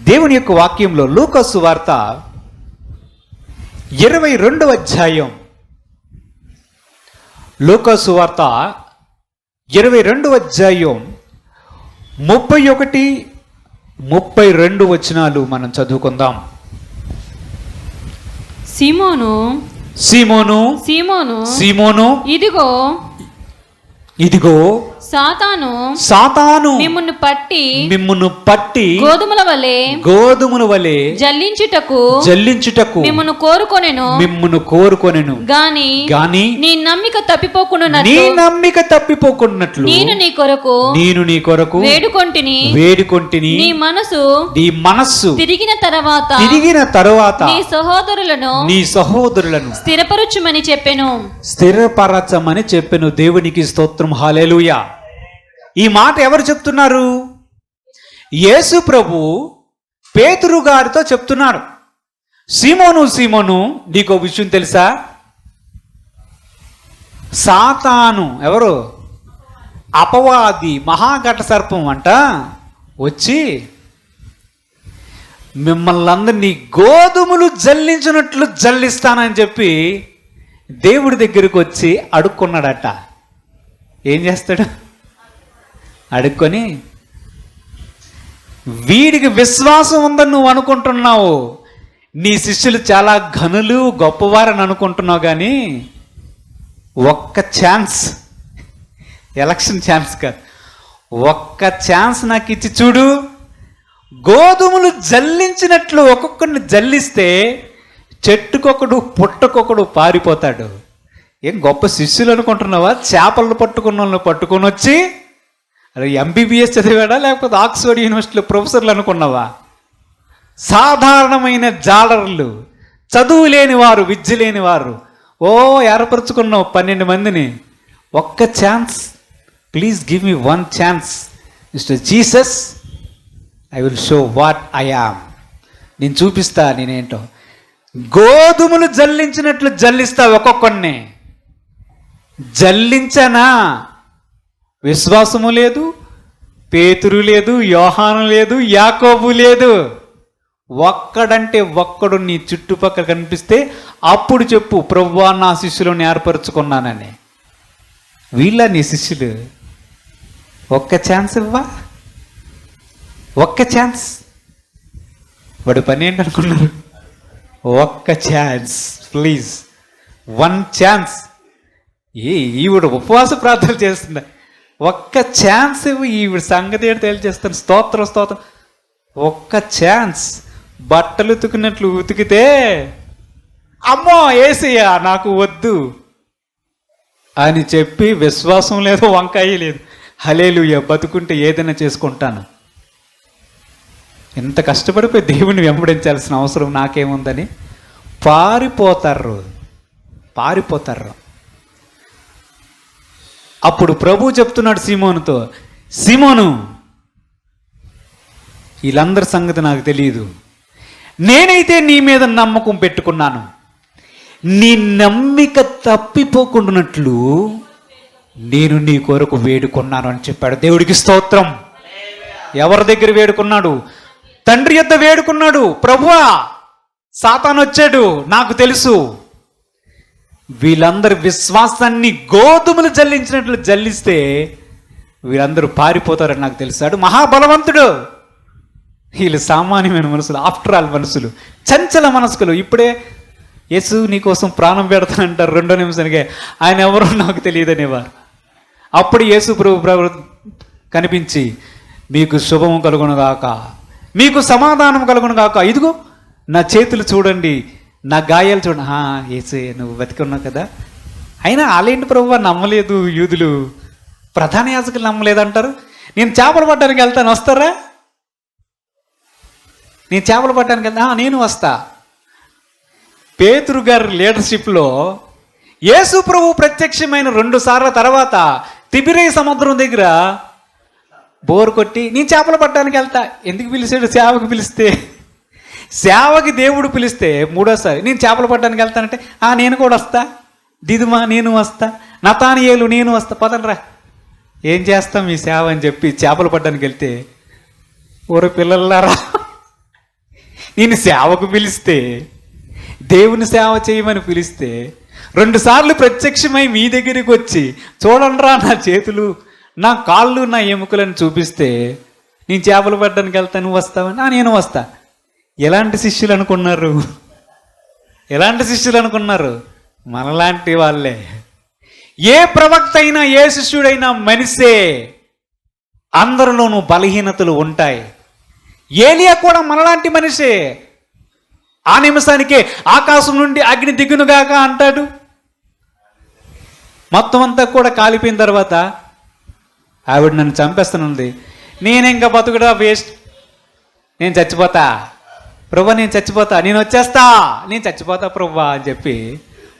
దేవుని యొక్క వాక్యంలో లూకా సువార్త 22వ అధ్యాయం, లూకా సువార్త 22వ అధ్యాయం 31, 32 వచనాలు మనం చదువుకుందాం. సీమోను సీమోను సీమోను సీమోను ఇదిగో ఇదిగో సాతాను మిమ్మును పట్టి గోధుమల వలె జల్లించుటకు మిమ్మును కోరుకొనెను గాని నీ నమ్మిక తప్పిపోకున్నట్లు నేను నీ కొరకు వేడుకొంటిని. నీ మనసు తిరిగిన తరువాత నీ సహోదరులను స్థిరపరచమని చెప్పెను. దేవునికి స్తోత్రం, హల్లెలూయా. ఈ మాట ఎవరు చెప్తున్నారు? యేసు ప్రభు పేతురు గారితో చెప్తున్నారు. సీమోను సీమోను, నీకో విషయం తెలుసా? సాతాను ఎవరు? అపవాది, మహాఘట సర్పం అంట వచ్చి మిమ్మల్ని అందరినీ గోధుమలు జల్లించినట్లు జల్లిస్తానని చెప్పి దేవుడి దగ్గరికి వచ్చి అడుక్కున్నాడట. ఏం చేస్తాడు? అడుక్కొని, వీడికి విశ్వాసం ఉందని నువ్వు అనుకుంటున్నావు, నీ శిష్యులు చాలా ఘనులు గొప్పవారని అనుకుంటున్నావు, కానీ ఒక్క ఛాన్స్, ఎలక్షన్ ఛాన్స్ కాదు, ఒక్క ఛాన్స్ నాకు ఇచ్చి చూడు. గోధుమలు జల్లించినట్లు ఒక్కొక్కరిని జల్లిస్తే చెట్టుకొకడు పుట్టకొకడు పారిపోతాడు. ఏం గొప్ప శిష్యులు అనుకుంటున్నావా? చేపలను పట్టుకున్న వాళ్ళని పట్టుకొని వచ్చి ఎంబీబీఎస్ చదివాడా లేకపోతే ఆక్స్ఫర్డ్ యూనివర్సిటీలో ప్రొఫెసర్లు అనుకున్నావా? సాధారణమైన జాలర్లు, చదువు లేని వారు, విద్య లేని వారు ఏర్పరచుకున్నావు 12 మందిని. ఒక్క chance, please give me 1 chance mister Jesus, I will show what I am. నేను చూపిస్తా నేనేంటో. గోధుమలు జల్లించినట్లు జల్లిస్తా ఒక్కొక్కడిని. జల్లించనా? విశ్వాసము లేదు, పేతురు లేదు, యోహాను లేదు, యాకోబు లేదు. ఒక్కడంటే ఒక్కడు నీ చుట్టుపక్కల కనిపిస్తే అప్పుడు చెప్పు, ప్రభువా నా శిష్యులను ఏర్పరచుకున్నానని. వీళ్ళ నీ శిష్యులు? ఒక్క ఛాన్స్ ఇవ్వా? ఒక్క ఛాన్స్. వాడి పని ఏంటనుకున్నారు? ఒక్క ఛాన్స్, ప్లీజ్ 1 ఛాన్స్. ఈవిడ ఉపవాస ప్రార్థనలు చేస్తుందా? ఒక్క ఛాన్స్ ఇవ్వు, ఈవిడ సంగతి ఏంటో తెలియజేస్తాను. స్తోత్రం స్తోత్రం. ఒక్క ఛాన్స్. బట్టలు ఉతికినట్లు ఉతికితే అమ్మో యేసయ్యా నాకు వద్దు అని చెప్పి విశ్వాసం లేదు, వంకాయ లేదు. హల్లెలూయా, బతుకుంటే ఏదైనా చేసుకుంటాను. ఎంత కష్టపడిపోయి దేవుణ్ణి వెంబడించాల్సిన అవసరం నాకేముందని పారిపోతారు. అప్పుడు ప్రభు చెప్తున్నాడు సీమోనుతో, సీమోను, వీళ్ళందరి సంగతి నాకు తెలియదు, నేనైతే నీ మీద నమ్మకం పెట్టుకున్నాను. నీ నమ్మిక తప్పిపోకుండానట్లు నేను నీ కొరకు వేడుకున్నాను అని చెప్పాడు. దేవుడికి స్తోత్రం. ఎవరి దగ్గర వేడుకున్నాడు? తండ్రి యొద్ద వేడుకున్నాడు. ప్రభువా, సాతాను వచ్చాడు, నాకు తెలుసు. వీళ్ళందరి విశ్వాసాన్ని గోధుమలు జల్లించినట్లు జల్లిస్తే వీళ్ళందరూ పారిపోతారని నాకు తెలుసాడు. మహాబలవంతుడు. వీళ్ళు సామాన్యమైన మనసులు, ఆఫ్టర్ ఆల్ మనుషులు, చంచల మనస్కులు. ఇప్పుడే యేసు నీకోసం ప్రాణం పెడతానంటారు, 2 నిమిషానికే ఆయన ఎవరో నాకు తెలియదనేవారు. అప్పుడు యేసు ప్రభు కనిపించి, మీకు శుభము కలుగునుగాక, మీకు సమాధానం కలుగునుగాక, ఇదిగో నా చేతులు చూడండి, నా గాయాలు చూడండి. యేసు నువ్వు బతికున్నావు కదా. అయినా వాళ్ళేంటి ప్రభు నమ్మలేదు, యూదులు ప్రధాన యాజకులు నమ్మలేదంటారు. నేను చేపలు పట్టడానికి వెళ్తాను, వస్తారా? నేను చేపలు పట్టడానికి వెళ్తా, నేను వస్తా. పేతురు గారి లీడర్షిప్లో యేసు ప్రభు ప్రత్యక్షమైన 2 సార్ల తర్వాత తిబిరే సముద్రం దగ్గర బోరు కొట్టి నేను చేపలు పట్టడానికి వెళ్తా. ఎందుకు పిలిచాడు? సేవకు పిలిస్తే, సేవకి దేవుడు పిలిస్తే 3వసారి నేను చేపలు పట్టడానికి వెళ్తానంటే నేను కూడా వస్తా, దిదుమా నేను వస్తా, నతానియేలు నేను వస్తా, పదనరా ఏం చేస్తాం మీ సేవ అని చెప్పి చేపలు పట్టడానికి వెళ్తే, ఓరే పిల్లలారా నేను సేవకు పిలిస్తే, దేవుని సేవ చేయమని పిలిస్తే 2 సార్లు ప్రత్యక్షమై మీ దగ్గరికి వచ్చి చూడండిరా నా చేతులు, నా కాళ్ళు, నా ఎముకలను చూపిస్తే నేను చేపలు పట్టడానికి వెళ్తాను, నువ్వు వస్తావని నేను వస్తా. ఎలాంటి శిష్యులు అనుకున్నారు? ఎలాంటి శిష్యులు అనుకున్నారు? మనలాంటి వాళ్ళే. ఏ ప్రవక్త అయినా, ఏ శిష్యుడైనా మనిషే. అందరిలోనూ బలహీనతలు ఉంటాయి. ఏలియా కూడా మనలాంటి మనిషే. ఆ నిమిషానికే ఆకాశం నుండి అగ్ని దిగునుగాక అంటాడు. మొత్తం అంతా కూడా కాలిపోయిన తర్వాత ఆవిడ నన్ను చంపేస్తానుంది, నేను ఇంకా బతుకుడా వేస్ట్, నేను చచ్చిపోతా ప్రభా, నేను చచ్చిపోతా, నేను వచ్చేస్తా, నేను చచ్చిపోతా ప్రభా అని చెప్పి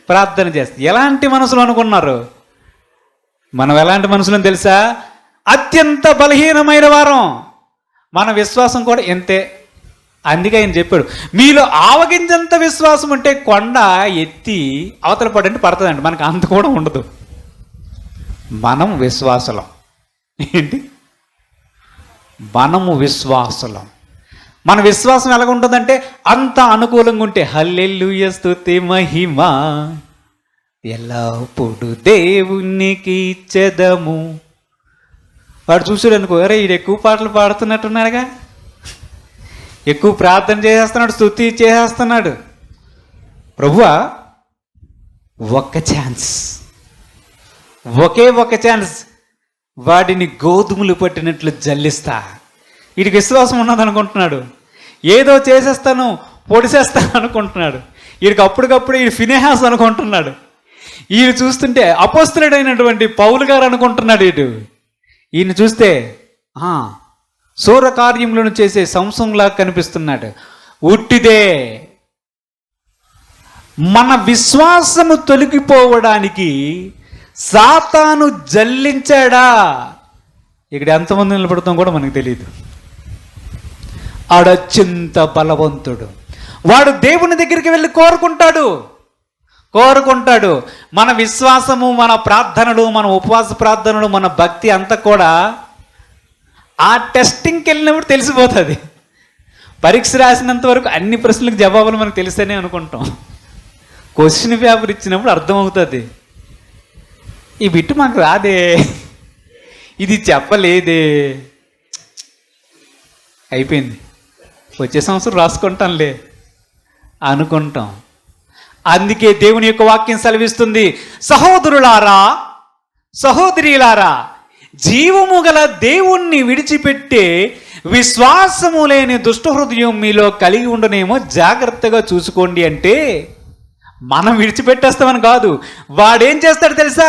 ప్రార్థన చేస్తా. ఎలాంటి మనసులు అనుకున్నారు? మనం ఎలాంటి మనుషులని తెలుసా? అత్యంత బలహీనమైన వారం. మన విశ్వాసం కూడా ఎంతే. అందుకే ఆయన చెప్పాడు, మీలో ఆవగింజంత విశ్వాసం ఉంటే కొండ ఎత్తి అవతల పడంటే పడుతుందండి. మనకు అంత కూడా ఉండదు. మనం విశ్వాసలం. ఏంటి? మనము విశ్వాసలం. మన విశ్వాసం ఎలాగ ఉంటుందంటే అంత అనుకూలంగా ఉంటే హల్లెలూయా స్తుతి మహిమ ఎల్లప్పుడు దేవునికి ఇచ్చెదము. వాడు చూసాడు అనుకో, అరే ఈడు ఎక్కువ పాటలు పాడుతున్నట్టున్నాడుగా, ఎక్కువ ప్రార్థన చేసేస్తున్నాడు, స్తుతి చేసేస్తున్నాడు. ప్రభువా ఒక్క ఛాన్స్, ఒకే ఒక ఛాన్స్, వాడిని గోధుమలు పట్టినట్లు జల్లిస్తా. వీడికి విశ్వాసం ఉన్నది అనుకుంటున్నాడు, ఏదో చేసేస్తాను, పొడిసేస్తాను అనుకుంటున్నాడు. వీడికి అప్పటికప్పుడు ఈ ఫినెహాస్ అనుకుంటున్నాడు. ఈయన చూస్తుంటే అపోస్తలుడైనటువంటి పౌలు గారు అనుకుంటున్నాడు. ఈయన చూస్తే శూర కార్యములను చేసే సంసంలా కనిపిస్తున్నాడు. ఉట్టిదే. మన విశ్వాసము తొలగిపోవడానికి సాతాను జల్లించాడా? ఇక్కడ ఎంతమంది నిలబడతాం కూడా మనకు తెలియదు. ఆడత్యంత బలవంతుడు. వాడు దేవుని దగ్గరికి వెళ్ళి కోరుకుంటాడు. మన విశ్వాసము, మన ప్రార్థనలు, మన ఉపవాస ప్రార్థనలు, మన భక్తి అంతా కూడా ఆ టెస్టింగ్కి వెళ్ళినప్పుడు తెలిసిపోతుంది. పరీక్ష రాసినంత వరకు అన్ని ప్రశ్నలకు జవాబులు మనకు తెలిస్తేనే అనుకుంటాం. క్వశ్చన్ పేపర్ ఇచ్చినప్పుడు అర్థమవుతుంది, ఈ బిట్టు మాకు రాదే, ఇది చెప్పలేదే, అయిపోయింది, వచ్చే సంవత్సరం రాసుకుంటాంలే అనుకుంటాం. అందుకే దేవుని యొక్క వాక్యం సెలవిస్తుంది, సహోదరులారా, సహోదరీలారా, జీవము గల దేవుణ్ణి విడిచిపెట్టే విశ్వాసము లేని దుష్ట హృదయం మీలో కలిగి ఉండనేమో జాగ్రత్తగా చూసుకోండి. అంటే మనం విడిచిపెట్టేస్తామని కాదు, వాడేం చేస్తాడు తెలుసా?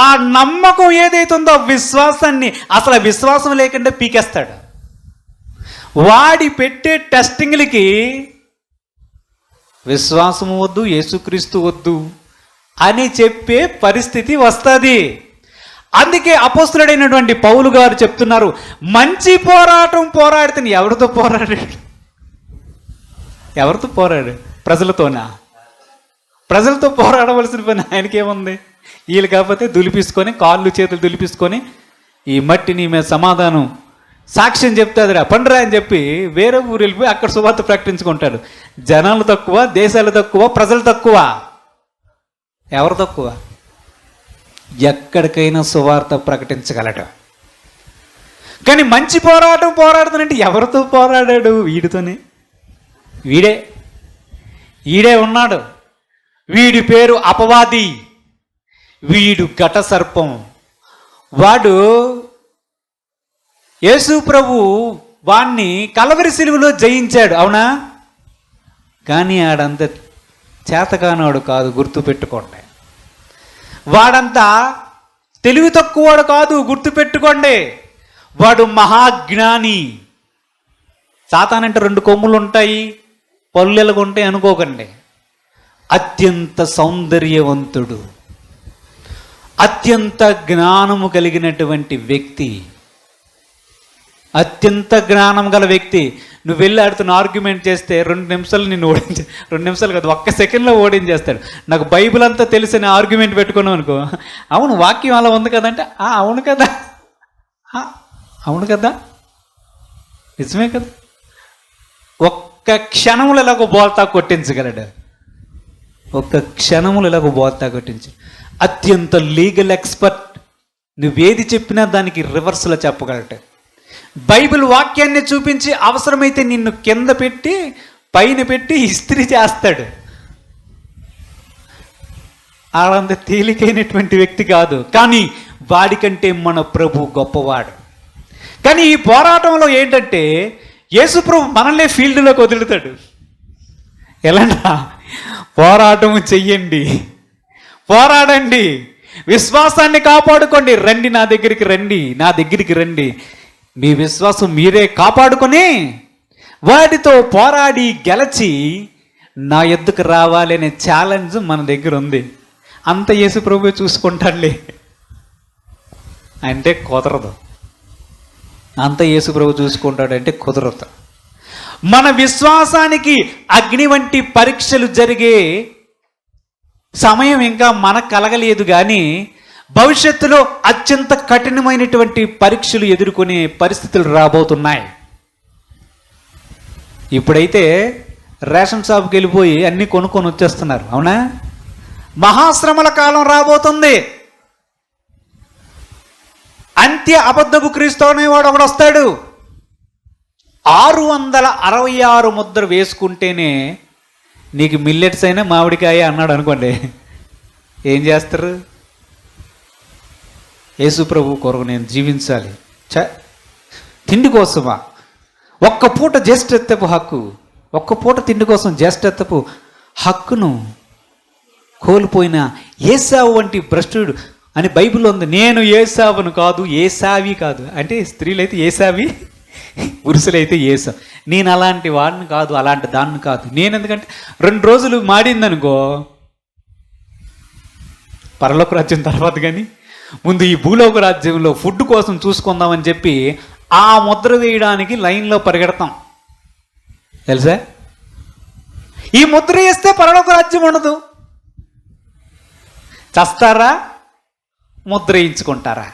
ఆ నమ్మకం ఏదైతుందో విశ్వాసాన్ని అసలు విశ్వాసం లేకుండా పీకేస్తాడు. వాడి పెట్టే టెస్టింగ్లకి విశ్వాసము వద్దు, యేసుక్రీస్తు వద్దు అని చెప్పే పరిస్థితి వస్తుంది. అందుకే అపోస్తలుడైనటువంటి పౌలు గారు చెప్తున్నారు, మంచి పోరాటం పోరాడితే. ఎవరితో పోరాడాడు? ఎవరితో పోరాడు? ప్రజలతోనా? ప్రజలతో పోరాడవలసిన పని ఆయనకేముంది? వీళ్ళు కాకపోతే దులిపిసుకొని, కాళ్ళు చేతులు దులిపిసుకొని, ఈ మట్టి నీ మీద సమాధానం సాక్ష్యం చెప్తాదిరా పండురా అని చెప్పి వేరే ఊరు వెళ్ళిపోయి అక్కడ సువార్త ప్రకటించుకుంటాడు. జనాలు తక్కువ, దేశాలు తక్కువ, ప్రజలు తక్కువ. ఎవరు తక్కువ? ఎక్కడికైనా సువార్త ప్రకటించగలడు. కానీ మంచి పోరాటం పోరాడుతానంటే ఎవరితో పోరాడాడు? వీడితోనే. వీడే ఉన్నాడు. వీడి పేరు అపవాది. వీడు ఘట సర్పం. వాడు యేసు ప్రభు వాణ్ణి కలవరి సిలువలో జయించాడు, అవునా? కానీ ఆడంత చేతకానోడు కాదు, గుర్తుపెట్టుకోండి. వాడంతా తెలివి తక్కువవాడు కాదు, గుర్తుపెట్టుకోండి. వాడు మహాజ్ఞాని. సాతానంటే 2 కొమ్ములు ఉంటాయి, పళ్ళెలుగా ఉంటాయి అనుకోకండి. అత్యంత సౌందర్యవంతుడు, అత్యంత జ్ఞానము కలిగినటువంటి వ్యక్తి, అత్యంత జ్ఞానం గల వ్యక్తి. నువ్వు వెళ్ళి ఆడుతున్న ఆర్గ్యుమెంట్ చేస్తే 2 నిమిషాలు నిన్ను 2 నిమిషాలు కాదు, 1 సెకండ్లో ఓడించేస్తాడు. నాకు బైబిల్ అంతా తెలిసిన ఆర్గ్యుమెంట్ పెట్టుకున్నావు అనుకో, అవును వాక్యం అలా ఉంది కదంటే అవును కదా, అవును కదా, నిజమే కదా. 1 ఒక్క క్షణములు ఎలాగో బోల్తా కొట్టించగలడు. ఒక్క క్షణములు ఎలాగో బోల్తా కొట్టించు. అత్యంత లీగల్ ఎక్స్పర్ట్. నువ్వేది చెప్పినా దానికి రివర్స్లో చెప్పగలట. బైబిల్ వాక్యాన్ని చూపించి అవసరమైతే నిన్ను కింద పెట్టి పైన పెట్టి ఇస్త్రీ చేస్తాడు. అలాంటి తేలికైనటువంటి వ్యక్తి కాదు, కానీ వాడికంటే మన ప్రభు గొప్పవాడు. కానీ ఈ పోరాటంలో ఏంటంటే యేసుప్రభు మనల్నే ఫీల్డ్లోకి వదులుతాడు. ఎలాంటా? పోరాటం చెయ్యండి, పోరాడండి, విశ్వాసాన్ని కాపాడుకోండి, రండి నా దగ్గరికి రండి, నా దగ్గరికి రండి, మీ విశ్వాసం మీరే కాపాడుకొని వాటితో పోరాడి గెలిచి నా ఎద్దుకు రావాలి అనే ఛాలెంజ్ మన దగ్గర ఉంది. అంత యేసు ప్రభు చూసుకుంటాడులే అంటే కుదరదు. అంత యేసు ప్రభు చూసుకుంటాడంటే కుదరదు. మన విశ్వాసానికి అగ్ని వంటి పరీక్షలు జరిగే సమయం ఇంకా మనకు కలగలేదు, కానీ భవిష్యత్తులో అత్యంత కఠినమైనటువంటి పరీక్షలు ఎదుర్కొనే పరిస్థితులు రాబోతున్నాయి. ఇప్పుడైతే రేషన్ షాప్కి వెళ్ళిపోయి అన్నీ కొనుక్కొని వచ్చేస్తున్నారు, అవునా? మహాశ్రమల కాలం రాబోతుంది. అంత్య అబద్ధపు క్రీస్తు అనేవాడు ఒకడు వస్తాడు. 666 ముద్ర వేసుకుంటేనే నీకు మిల్లెట్స్ అయినా మామిడికాయ అన్నాడు అనుకోండి, ఏం చేస్తారు? యేసు ప్రభు కొరకు నేను జీవించాలి, తిండి కోసమా? ఒక్క పూట జ్యేష్ఠత్వపు హక్కు, ఒక్క పూట తిండి కోసం జ్యేష్ఠత్వపు హక్కును కోల్పోయిన ఏసావు వంటి భ్రష్టుడు అని బైబిల్లో ఉంది. నేను ఏసావును కాదు, ఏసావి కాదు అంటే స్త్రీలైతే ఏసావి, పురుషులైతే ఏసా. నేను అలాంటి వాడిని కాదు, అలాంటి దాన్ని కాదు. నేను ఎందుకంటే 2 రోజులు మాడిందనుకో పరలోక రాజ్యం తర్వాత, కానీ ముందు ఈ భూలోక రాజ్యంలో ఫుడ్ కోసం చూసుకుందామని చెప్పి ఆ ముద్ర వేయడానికి లైన్లో పరిగెడతాం, తెలుసా? ఈ ముద్ర వేస్తే పరలోక రాజ్యం ఉండదు. చస్తారా, ముద్ర వేయించుకుంటారా?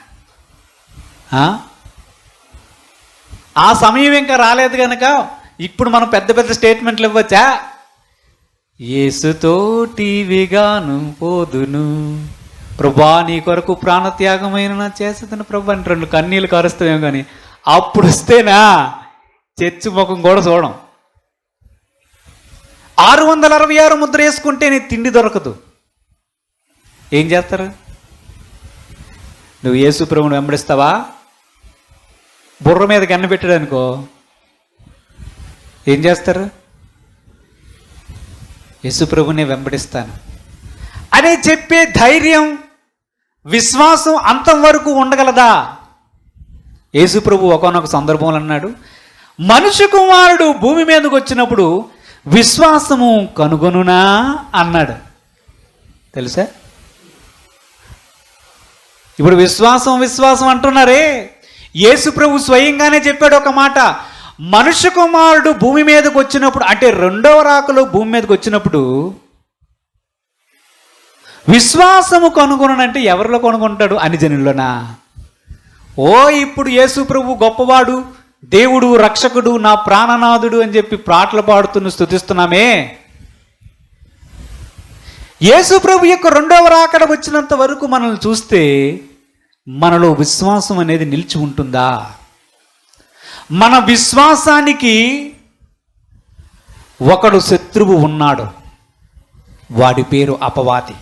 ఆ సమయం ఇంకా రాలేదు కనుక ఇప్పుడు మనం పెద్ద పెద్ద స్టేట్మెంట్లు ఇవ్వచ్చా? యేసుతోటివిగాను పోదును, ప్రభా నీ కొరకు ప్రాణత్యాగమైన నా చేసేదను ప్రభు అని 2 కన్నీళ్ళు కరుస్తామేమో, కానీ అప్పుడు వస్తేనా చర్చి ముఖం కూడా చూడం. 666 ముద్ర వేసుకుంటే నీ తిండి దొరకదు. ఏం చేస్తారు? నువ్వు యేసు ప్రభువును వెంబడిస్తావా? బుర్ర మీద కన్ను పెట్టాడనుకో ఏం చేస్తారు? యేసు ప్రభువునే వెంబడిస్తాను అని చెప్పే ధైర్యం, విశ్వాసం అంతం వరకు ఉండగలదా? యేసు ప్రభు ఒకానొక సందర్భంలో అన్నాడు, మనుష్య కుమారుడు భూమి మీదకి వచ్చినప్పుడు విశ్వాసము కనుగొనునా అన్నాడు, తెలుసా? ఇప్పుడు విశ్వాసం విశ్వాసం అంటున్నారే, యేసు ప్రభు స్వయంగానే చెప్పాడు ఒక మాట, మనుష్య కుమారుడు భూమి మీదకి వచ్చినప్పుడు అంటే 2వ రాకలో భూమి మీదకి వచ్చినప్పుడు విశ్వాసము కనుగొనంటే ఎవరిలో కనుగొంటాడు? అని జనుల్లోనా? ఓ ఇప్పుడు యేసు ప్రభు గొప్పవాడు, దేవుడు, రక్షకుడు, నా ప్రాణనాథుడు అని చెప్పి పాటలు పాడుతూ స్తుతిస్తున్నామే. యేసు ప్రభు యొక్క 2వ రాకడ వచ్చినంత వరకు మనల్ని చూస్తే మనలో విశ్వాసం అనేది నిలిచి ఉంటుందా? మన విశ్వాసానికి ఒకడు శత్రువు ఉన్నాడు, వాడి పేరు అపవాది.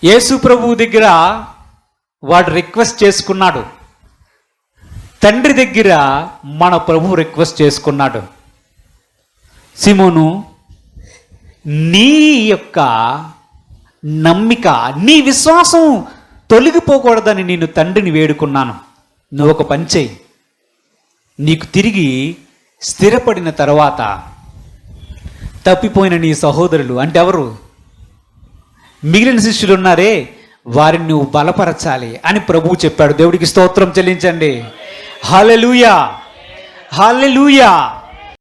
యేసు ప్రభు దగ్గర వాడు రిక్వెస్ట్ చేసుకున్నాడు, తండ్రి దగ్గర మన ప్రభు రిక్వెస్ట్ చేసుకున్నాడు, సిమోను నీ యొక్క నమ్మిక, నీ విశ్వాసం తొలగిపోకూడదని నేను తండ్రిని వేడుకున్నాను. నువ్వు ఒక పని చెయ్యి, నీకు తిరిగి స్థిరపడిన తర్వాత తప్పిపోయిన నీ సహోదరులు అంటే ఎవరు? మిగిలిన శిష్యులు ఉన్నారే, వారిని నువ్వు బలపరచాలి అని ప్రభువు చెప్పాడు. దేవుడికి స్తోత్రం చెల్లించండి. హల్లెలూయా, హల్లెలూయా.